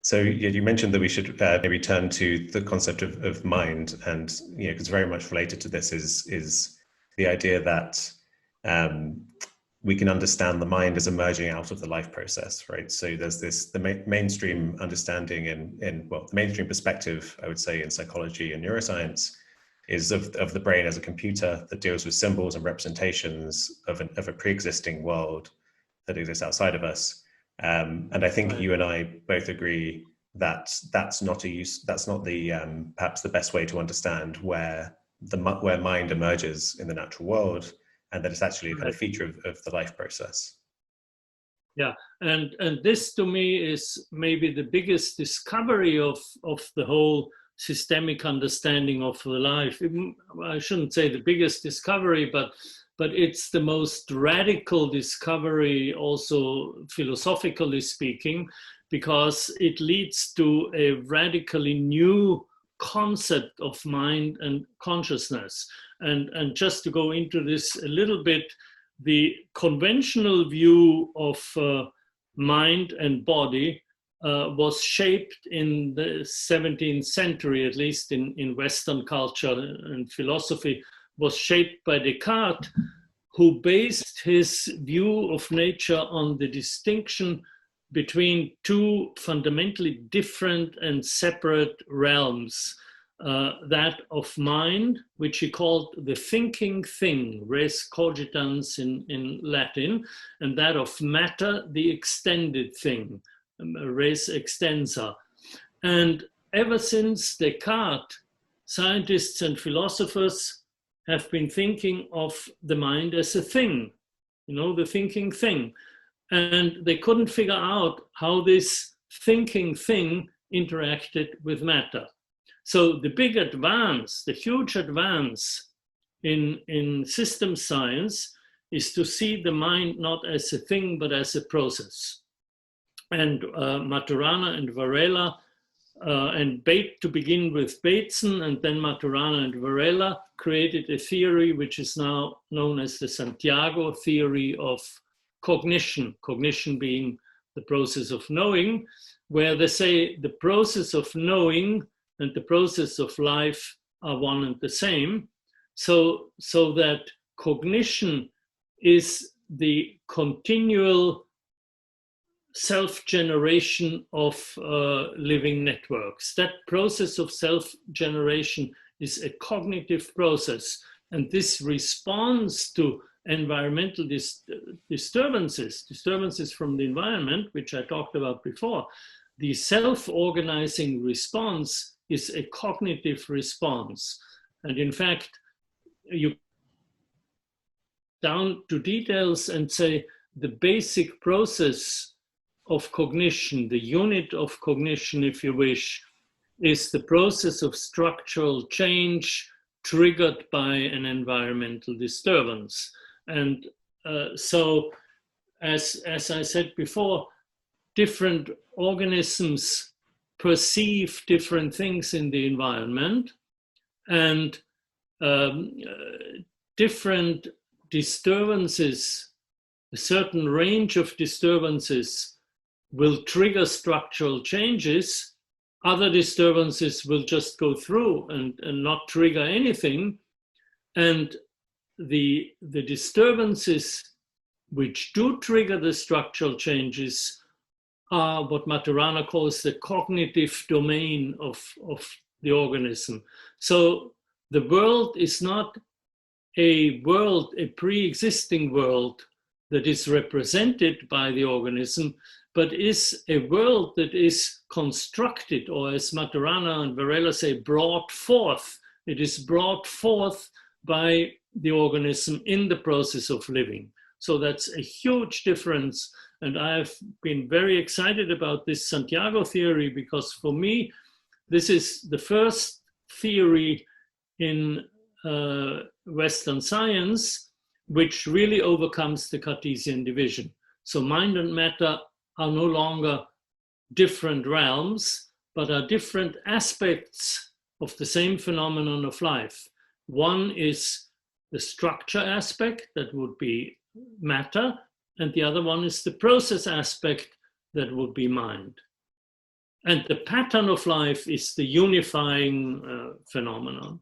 So you mentioned that we should maybe turn to the concept of mind, and because very much related to this is the idea that we can understand the mind as emerging out of the life process, right? So there's the mainstream understanding in well, the mainstream perspective, I would say, in psychology and neuroscience, is of the brain as a computer that deals with symbols and representations of a pre-existing world that exists outside of us. And I think you and I both agree that that's not the perhaps the best way to understand where mind emerges in the natural world, and that it's actually a kind of feature of the life process. Yeah, and this to me is maybe the biggest discovery of the whole systemic understanding of the life. I shouldn't say the biggest discovery, but it's the most radical discovery, also philosophically speaking, because it leads to a radically new concept of mind and consciousness. And just to go into this a little bit, the conventional view of mind and body was shaped in the 17th century, at least in Western culture and philosophy, was shaped by Descartes, who based his view of nature on the distinction between two fundamentally different and separate realms. That of mind, which he called the thinking thing, res cogitans in Latin, and that of matter, the extended thing, res extensa. And ever since Descartes, scientists and philosophers have been thinking of the mind as a thing, the thinking thing. And they couldn't figure out how this thinking thing interacted with matter. So the big advance, the huge advance in system science is to see the mind not as a thing, but as a process. And Maturana and Varela, to begin with Bateson, and then Maturana and Varela created a theory which is now known as the Santiago theory of cognition, cognition being the process of knowing, where they say the process of knowing and the process of life are one and the same, so that cognition is the continual self-generation of living networks. That process of self-generation is a cognitive process, and this responds to environmental disturbances from the environment, which I talked about before. The self-organizing response is a cognitive response. And in fact, you down to details and say the basic process of cognition, the unit of cognition, if you wish, is the process of structural change triggered by an environmental disturbance. And so, as I said before, different organisms perceive different things in the environment, and different disturbances, a certain range of disturbances will trigger structural changes. Other disturbances will just go through and not trigger anything. And the disturbances which do trigger the structural changes are what Maturana calls the cognitive domain of the organism. So the world is not a pre-existing world that is represented by the organism, but is a world that is constructed, or as Maturana and Varela say, brought forth. It is brought forth by the organism in the process of living. So that's a huge difference. And I've been very excited about this Santiago theory, because for me, this is the first theory in Western science which really overcomes the Cartesian division. So mind and matter are no longer different realms, but are different aspects of the same phenomenon of life. One is the structure aspect, that would be matter, and the other one is the process aspect, that would be mind. And the pattern of life is the unifying phenomenon.